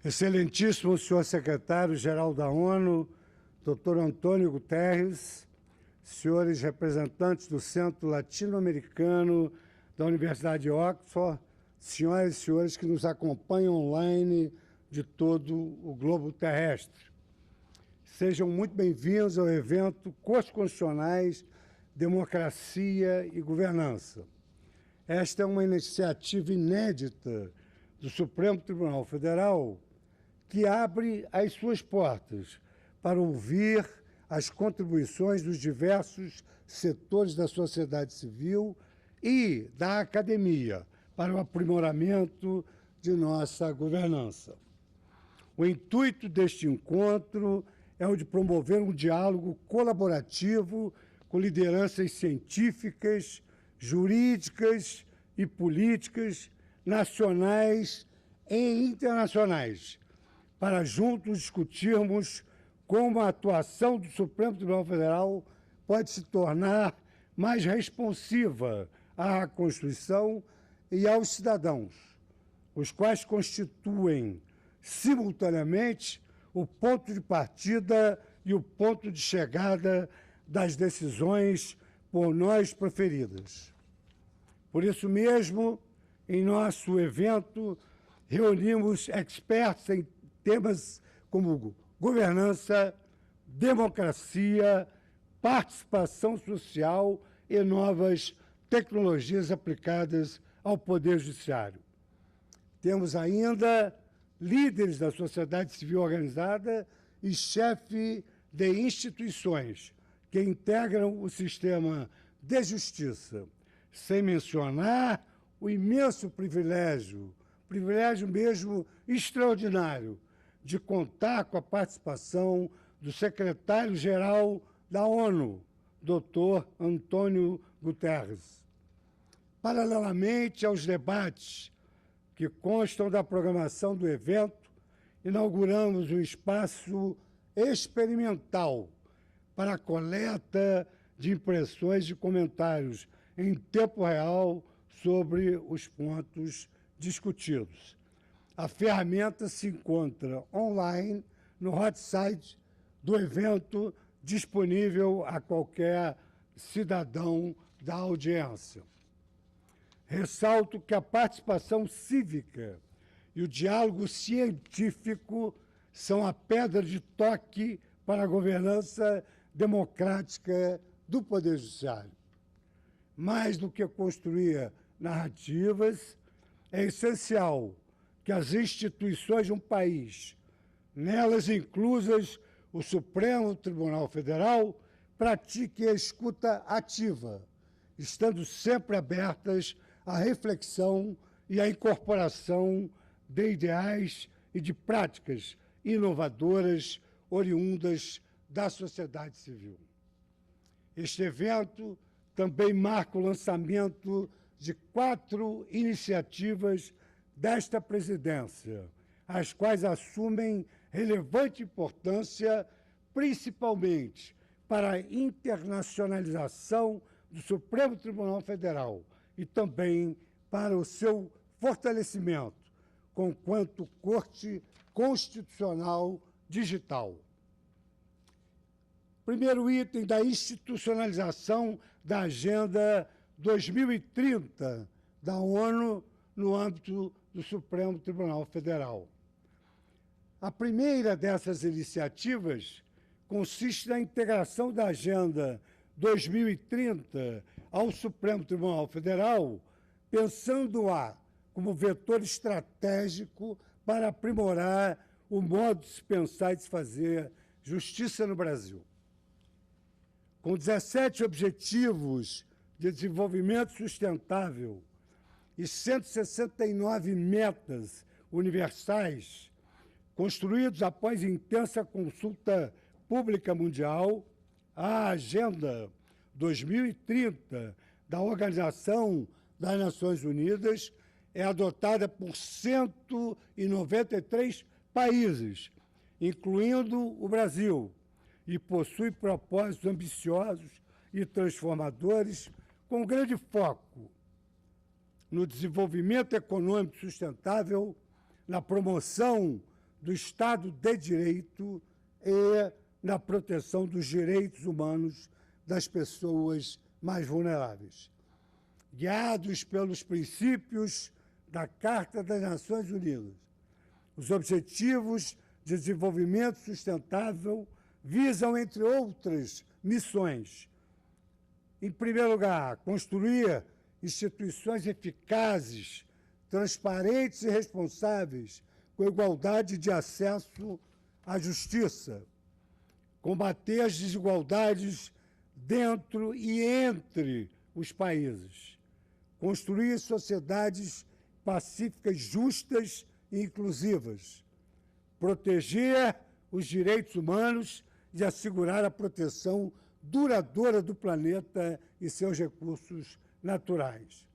Excelentíssimo senhor secretário-geral da ONU, Dr. Antônio Guterres, senhores representantes do Centro Latino-Americano da Universidade de Oxford, senhoras e senhores que nos acompanham online de todo o globo terrestre. Sejam muito bem-vindos ao evento Cortes Constitucionais, Democracia e Governança. Esta é uma iniciativa inédita do Supremo Tribunal Federal que abre as suas portas para ouvir as contribuições dos diversos setores da sociedade civil e da academia para o aprimoramento de nossa governança. O intuito deste encontro é o de promover um diálogo colaborativo com lideranças científicas, jurídicas e políticas nacionais e internacionais, para juntos discutirmos como a atuação do Supremo Tribunal Federal pode se tornar mais responsiva à Constituição e aos cidadãos, os quais constituem, simultaneamente, o ponto de partida e o ponto de chegada das decisões por nós proferidas. Por isso mesmo, em nosso evento, reunimos experts em temas como governança, democracia, participação social e novas tecnologias aplicadas ao Poder Judiciário. Temos ainda líderes da sociedade civil organizada e chefes de instituições que integram o sistema de justiça, sem mencionar o imenso privilégio mesmo extraordinário, de contar com a participação do secretário-geral da ONU, Dr. Antônio Guterres. Paralelamente aos debates que constam da programação do evento, inauguramos um espaço experimental para a coleta de impressões e comentários em tempo real sobre os pontos discutidos. A ferramenta se encontra online no hot site do evento, disponível a qualquer cidadão da audiência. Ressalto que a participação cívica e o diálogo científico são a pedra de toque para a governança democrática do Poder Judiciário. Mais do que construir narrativas, é essencial que as instituições de um país, nelas inclusas o Supremo Tribunal Federal, pratiquem a escuta ativa, estando sempre abertas à reflexão e à incorporação de ideais e de práticas inovadoras oriundas da sociedade civil. Este evento também marca o lançamento de 4 iniciativas desta presidência, as quais assumem relevante importância, principalmente para a internacionalização do Supremo Tribunal Federal e também para o seu fortalecimento, conquanto Corte Constitucional Digital. Primeiro item da institucionalização da Agenda 2030 da ONU no âmbito do Supremo Tribunal Federal. A primeira dessas iniciativas consiste na integração da Agenda 2030 ao Supremo Tribunal Federal, pensando-a como vetor estratégico para aprimorar o modo de se pensar e de se fazer justiça no Brasil. Com 17 objetivos de desenvolvimento sustentável e 169 metas universais, construídos após intensa consulta pública mundial, a Agenda 2030 da Organização das Nações Unidas é adotada por 193 países, incluindo o Brasil, e possui propósitos ambiciosos e transformadores, com grande foco no desenvolvimento econômico sustentável, na promoção do Estado de Direito e na proteção dos direitos humanos das pessoas mais vulneráveis. Guiados pelos princípios da Carta das Nações Unidas, os Objetivos de Desenvolvimento Sustentável visam, entre outras missões, em primeiro lugar, construir instituições eficazes, transparentes e responsáveis, com igualdade de acesso à justiça, combater as desigualdades dentro e entre os países, construir sociedades pacíficas, justas e inclusivas, proteger os direitos humanos e assegurar a proteção duradoura do planeta e seus recursos naturais.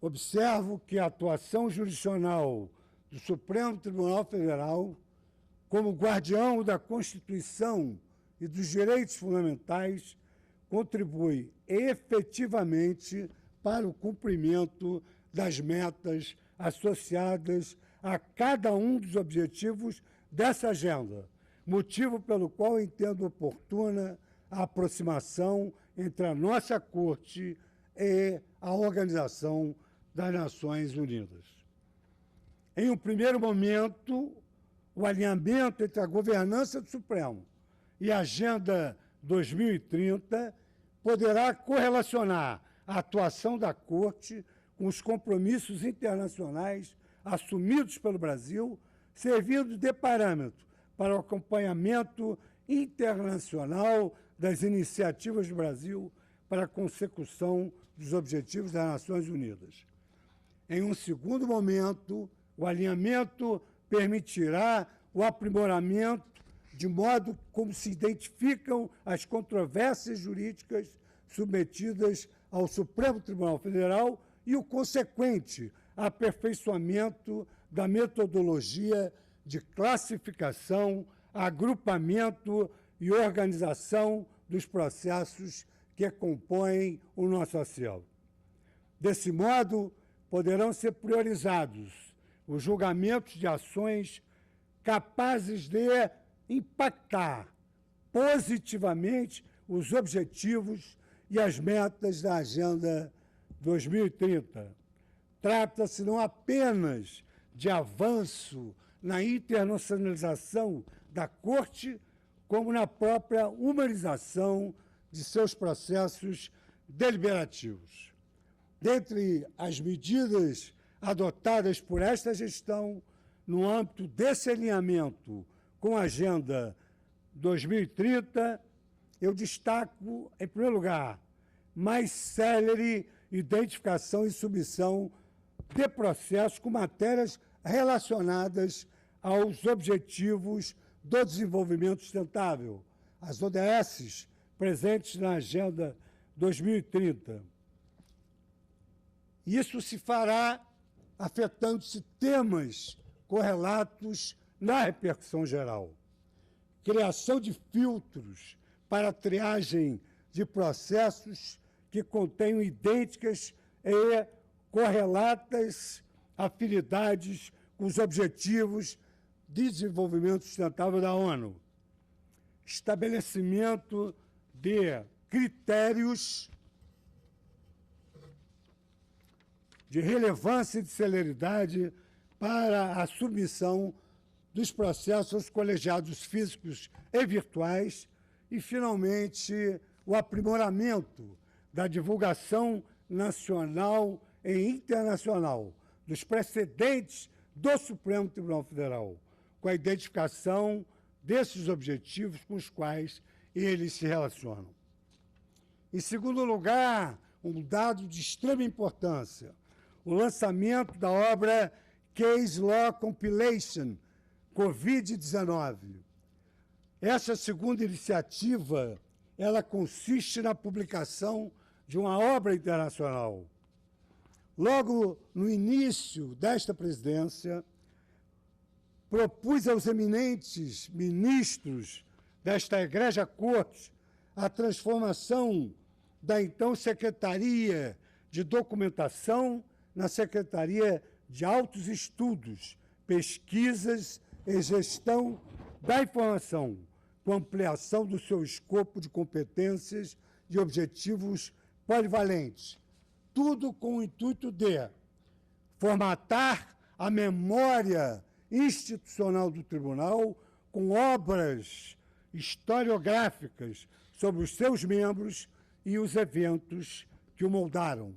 Observo que a atuação jurisdicional do Supremo Tribunal Federal, como guardião da Constituição e dos direitos fundamentais, contribui efetivamente para o cumprimento das metas associadas a cada um dos objetivos dessa agenda, motivo pelo qual entendo oportuna a aproximação entre a nossa Corte e a Organização das Nações Unidas. Em um primeiro momento, o alinhamento entre a governança do Supremo e a Agenda 2030 poderá correlacionar a atuação da Corte com os compromissos internacionais assumidos pelo Brasil, servindo de parâmetro para o acompanhamento internacional das iniciativas do Brasil para a consecução dos objetivos das Nações Unidas. Em um segundo momento, o alinhamento permitirá o aprimoramento de modo como se identificam as controvérsias jurídicas submetidas ao Supremo Tribunal Federal e o consequente aperfeiçoamento da metodologia de classificação, agrupamento e organização dos processos que compõem o nosso acervo. Desse modo, poderão ser priorizados os julgamentos de ações capazes de impactar positivamente os objetivos e as metas da Agenda 2030. Trata-se não apenas de avanço na internacionalização da Corte, como na própria humanização de seus processos deliberativos. Dentre as medidas adotadas por esta gestão, no âmbito desse alinhamento com a Agenda 2030, eu destaco, em primeiro lugar, mais célere identificação e submissão de processos com matérias relacionadas aos Objetivos do Desenvolvimento Sustentável, as ODS, presentes na Agenda 2030. Isso se fará afetando-se temas correlatos na repercussão geral. Criação de filtros para a triagem de processos que contenham idênticas e correlatas afinidades com os Objetivos de Desenvolvimento Sustentável da ONU. Estabelecimento de critérios de relevância e de celeridade para a submissão dos processos aos colegiados físicos e virtuais e, finalmente, o aprimoramento da divulgação nacional e internacional dos precedentes do Supremo Tribunal Federal, com a identificação desses objetivos com os quais eles se relacionam. Em segundo lugar, um dado de extrema importância, o lançamento da obra Case Law Compilation Covid-19. Essa segunda iniciativa, ela consiste na publicação de uma obra internacional. Logo no início desta presidência, propus aos eminentes ministros desta Egrégia Corte a transformação da então Secretaria de Documentação na Secretaria de Altos Estudos, Pesquisas e gestão da informação, com ampliação do seu escopo de competências e objetivos polivalentes. Tudo com o intuito de formatar a memória institucional do Tribunal com obras historiográficas sobre os seus membros e os eventos que o moldaram.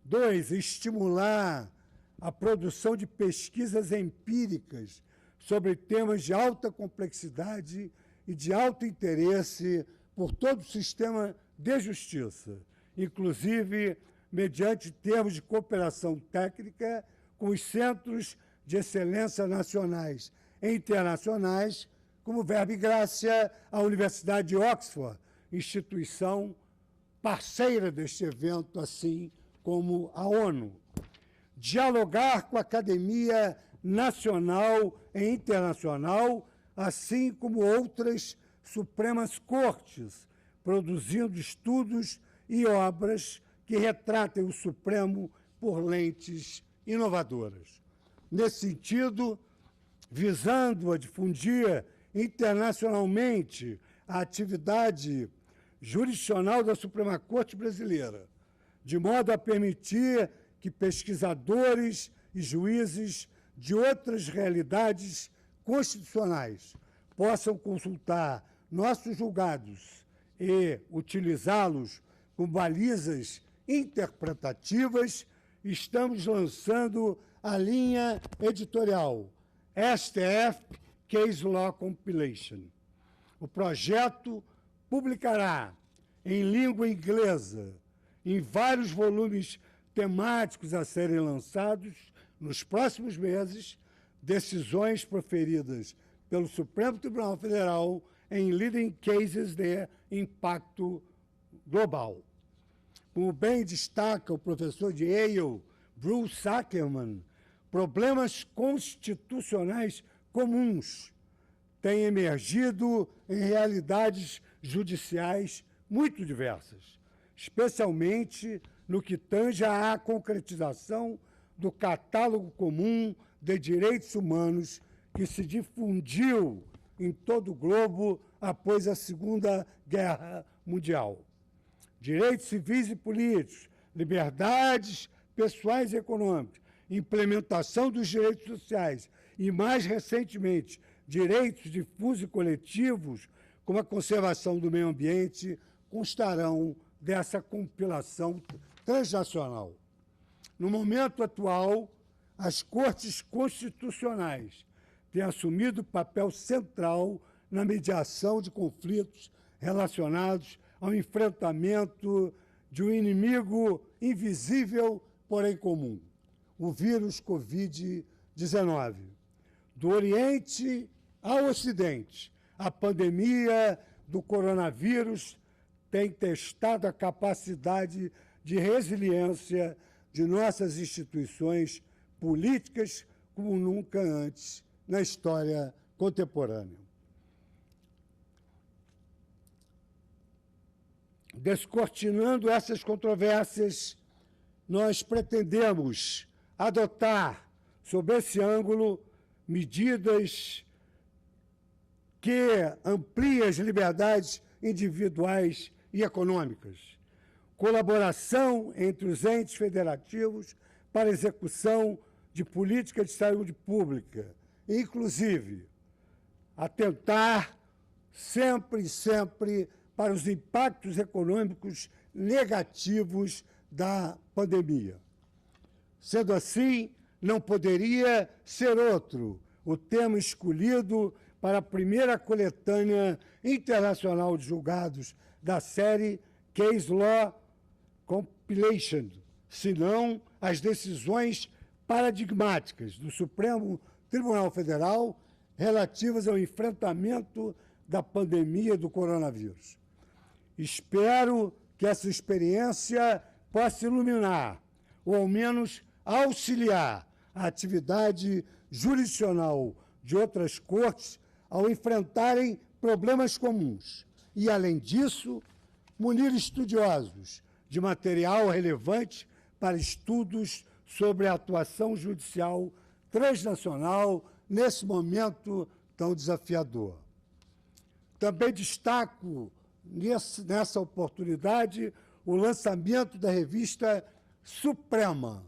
2. Estimular a produção de pesquisas empíricas sobre temas de alta complexidade e de alto interesse por todo o sistema de justiça, inclusive mediante termos de cooperação técnica com os centros de excelência nacionais e internacionais, como verba e graça a Universidade de Oxford, instituição parceira deste evento, assim como a ONU. Dialogar com a academia nacional e internacional, assim como outras Supremas Cortes, produzindo estudos e obras que retratem o Supremo por lentes inovadoras. Nesse sentido, visando a difundir internacionalmente a atividade jurisdicional da Suprema Corte Brasileira, de modo a permitir que pesquisadores e juízes de outras realidades constitucionais possam consultar nossos julgados e utilizá-los como balizas interpretativas, estamos lançando a linha editorial STF Case Law Compilation. O projeto publicará em língua inglesa, em vários volumes temáticos a serem lançados nos próximos meses, decisões proferidas pelo Supremo Tribunal Federal em leading cases de impacto global. Como bem destaca o professor de Yale, Bruce Ackerman, problemas constitucionais comuns têm emergido em realidades judiciais muito diversas, especialmente no que tange à concretização do catálogo comum de direitos humanos que se difundiu em todo o globo após a Segunda Guerra Mundial. Direitos civis e políticos, liberdades pessoais e econômicas, implementação dos direitos sociais e, mais recentemente, direitos difusos e coletivos, como a conservação do meio ambiente, constarão dessa compilação transnacional. No momento atual, as cortes constitucionais têm assumido papel central na mediação de conflitos relacionados ao enfrentamento de um inimigo invisível, porém comum, o vírus Covid-19. Do Oriente ao Ocidente, a pandemia do coronavírus tem testado a capacidade de resiliência de nossas instituições políticas como nunca antes na história contemporânea. Descortinando essas controvérsias, nós pretendemos adotar, sob esse ângulo, medidas que ampliem as liberdades individuais e econômicas, colaboração entre os entes federativos para a execução de políticas de saúde pública, inclusive atentar sempre para os impactos econômicos negativos da pandemia. Sendo assim, não poderia ser outro o tema escolhido para a primeira coletânea internacional de julgados da série Case Law Compilation, senão as decisões paradigmáticas do Supremo Tribunal Federal relativas ao enfrentamento da pandemia do coronavírus. Espero que essa experiência possa iluminar, ou ao menos auxiliar, a atividade jurisdicional de outras cortes ao enfrentarem problemas comuns e, além disso, munir estudiosos de material relevante para estudos sobre a atuação judicial transnacional nesse momento tão desafiador. Também destaco, nessa oportunidade, o lançamento da revista Suprema.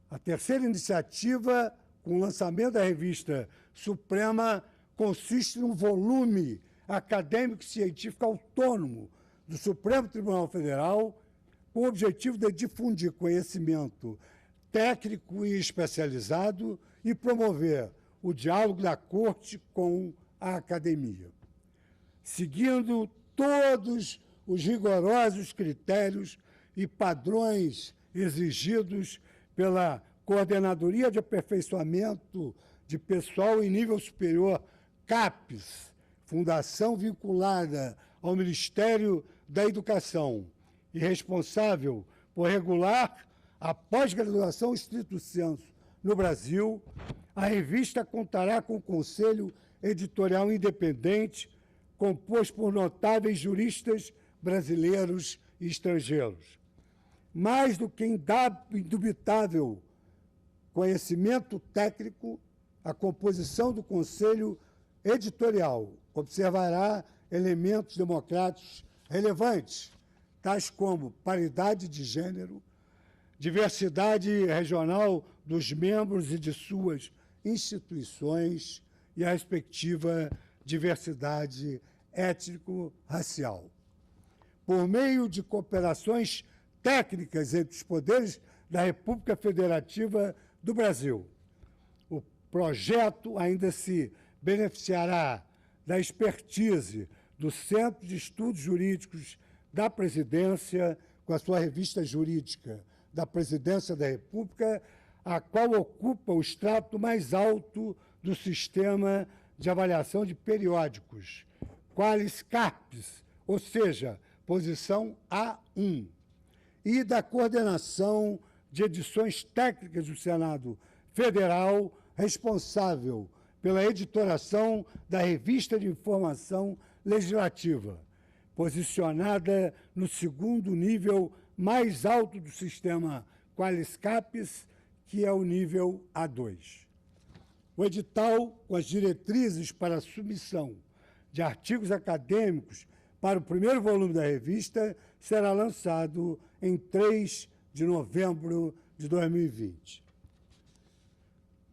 A terceira iniciativa, com o lançamento da revista Suprema, consiste num volume acadêmico e científico autônomo do Supremo Tribunal Federal, com o objetivo de difundir conhecimento técnico e especializado e promover o diálogo da Corte com a academia, seguindo todos os rigorosos critérios e padrões exigidos pela Coordenadoria de Aperfeiçoamento de Pessoal em Nível Superior, CAPES, fundação vinculada ao Ministério da Educação e responsável por regular a pós-graduação estricto sensu no Brasil, a revista contará com um conselho editorial independente, composto por notáveis juristas brasileiros e estrangeiros. Mais do que indubitável conhecimento técnico, a composição do conselho editorial observará elementos democráticos relevantes, tais como paridade de gênero, diversidade regional dos membros e de suas instituições e a respectiva diversidade étnico-racial. Por meio de cooperações técnicas entre os poderes da República Federativa do Brasil, o projeto ainda se beneficiará da expertise do Centro de Estudos Jurídicos da Presidência, com a sua revista jurídica da Presidência da República, a qual ocupa o extrato mais alto do sistema de avaliação de periódicos, qualis CAPES, ou seja, posição A1, e da coordenação de edições técnicas do Senado Federal, responsável pela editoração da Revista de Informação Legislativa, posicionada no segundo nível mais alto do sistema qualis CAPES, que é o nível A2. O edital, com as diretrizes para a submissão de artigos acadêmicos para o primeiro volume da revista, será lançado em 3 de novembro de 2020.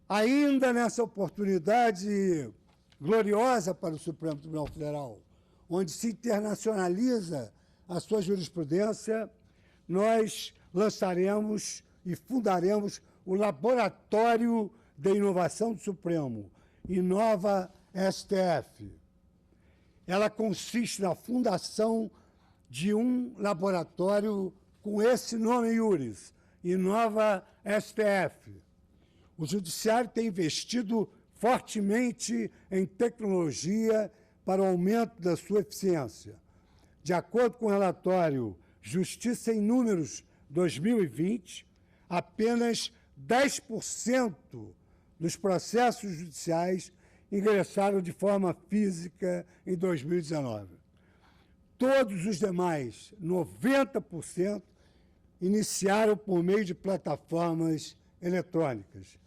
Ainda nessa oportunidade gloriosa para o Supremo Tribunal Federal, onde se internacionaliza a sua jurisprudência, nós lançaremos e fundaremos o Laboratório de Inovação do Supremo, Inova STF. Ela consiste na fundação de um laboratório com esse nome iuris, Inova STF. O Judiciário tem investido fortemente em tecnologia para o aumento da sua eficiência. De acordo com o relatório Justiça em Números 2020, apenas 10% dos processos judiciais ingressaram de forma física em 2019. Todos os demais, 90%, iniciaram por meio de plataformas eletrônicas.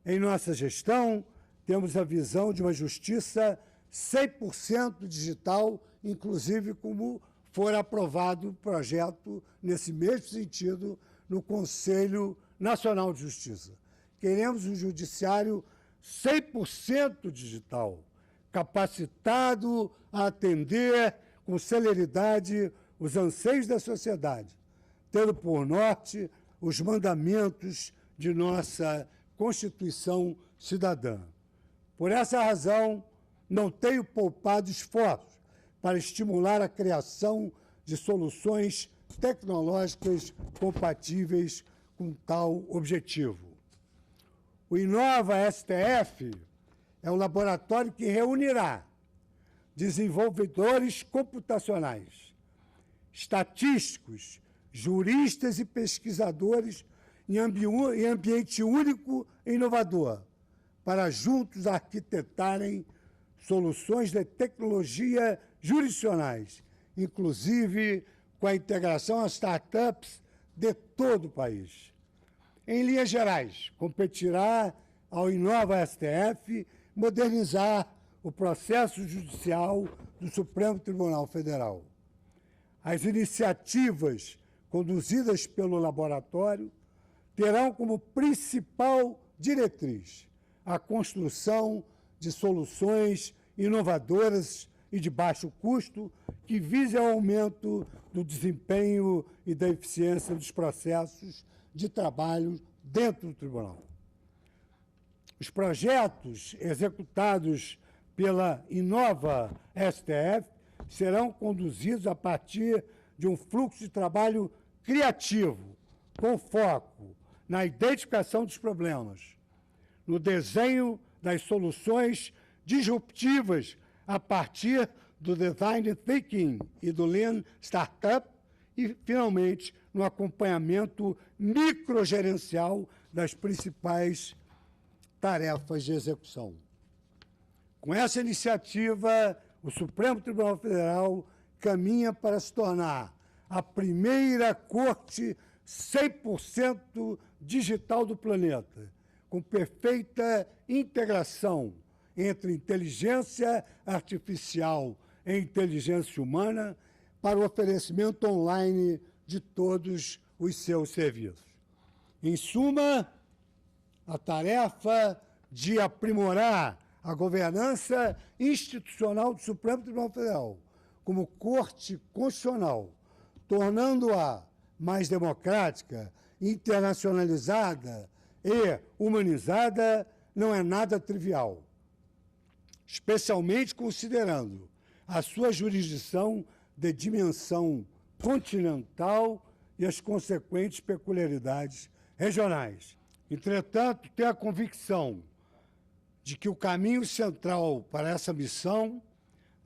Em nossa gestão, temos a visão de uma justiça 100% digital, inclusive como for aprovado o projeto nesse mesmo sentido no Conselho Nacional de Justiça. Queremos um judiciário 100% digital, capacitado a atender com celeridade os anseios da sociedade, tendo por norte os mandamentos de nossa Constituição Cidadã. Por essa razão, não tenho poupado esforços para estimular a criação de soluções tecnológicas compatíveis com tal objetivo. O Inova STF é um laboratório que reunirá desenvolvedores computacionais, estatísticos, juristas e pesquisadores em ambiente único e inovador, para juntos arquitetarem soluções de tecnologia jurisdicionais, inclusive com a integração às startups de todo o país. Em linhas gerais, competirá ao Inova STF modernizar o processo judicial do Supremo Tribunal Federal. As iniciativas conduzidas pelo laboratório terão como principal diretriz a construção de soluções inovadoras e de baixo custo que visem ao aumento do desempenho e da eficiência dos processos de trabalho dentro do tribunal. Os projetos executados pela Inova STF serão conduzidos a partir de um fluxo de trabalho criativo, com foco na identificação dos problemas, no desenho das soluções disruptivas a partir do Design Thinking e do Lean Startup e, finalmente, no acompanhamento microgerencial das principais tarefas de execução. Com essa iniciativa, o Supremo Tribunal Federal caminha para se tornar a primeira corte 100% digital do planeta, com perfeita integração entre inteligência artificial e inteligência humana para o oferecimento online de todos os seus serviços. Em suma, a tarefa de aprimorar a governança institucional do Supremo Tribunal Federal como Corte Constitucional, tornando-a mais democrática, internacionalizada e humanizada, não é nada trivial, especialmente considerando a sua jurisdição de dimensão continental e as consequentes peculiaridades regionais. Entretanto, tenho a convicção de que o caminho central para essa missão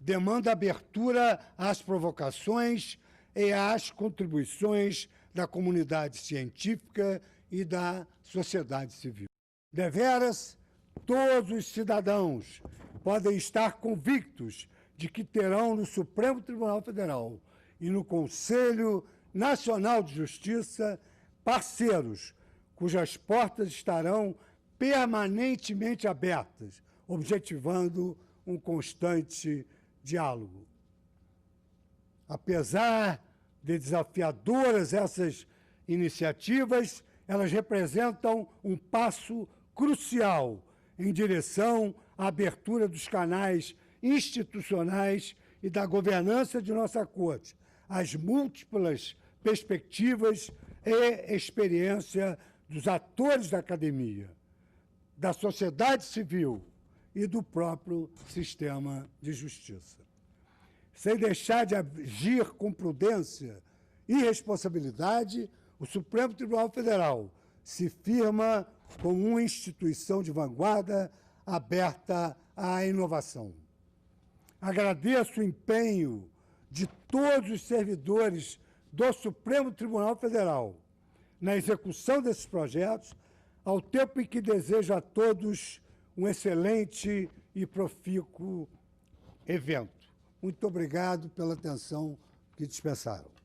demanda abertura às provocações e às contribuições da comunidade científica e da sociedade civil. Deveras, todos os cidadãos podem estar convictos de que terão no Supremo Tribunal Federal e no Conselho Nacional de Justiça parceiros cujas portas estarão permanentemente abertas, objetivando um constante diálogo. Apesar de desafiadoras essas iniciativas, elas representam um passo crucial em direção à abertura dos canais institucionais e da governança de nossa Corte, às múltiplas perspectivas e experiência dos atores da academia, da sociedade civil e do próprio sistema de justiça. Sem deixar de agir com prudência e responsabilidade, o Supremo Tribunal Federal se firma como uma instituição de vanguarda aberta à inovação. Agradeço o empenho de todos os servidores do Supremo Tribunal Federal na execução desses projetos, ao tempo em que desejo a todos um excelente e profícuo evento. Muito obrigado pela atenção que dispensaram.